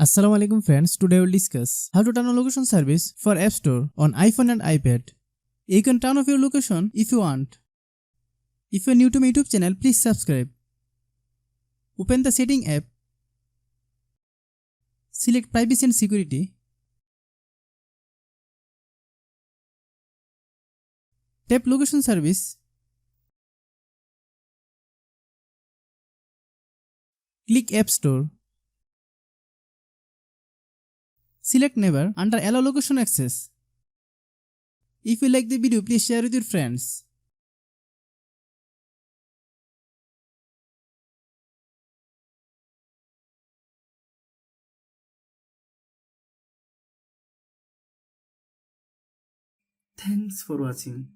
Assalamualaikum friends, today we'll discuss how to turn on location service for App Store on iPhone and iPad. You can turn off your location if you want. If you are new to my YouTube channel, please subscribe. Open the Setting app. Select Privacy and Security. Tap Location Service. Click App Store. Select Never under Allow Location Access. If you like the video, please share with your friends. Thanks for watching.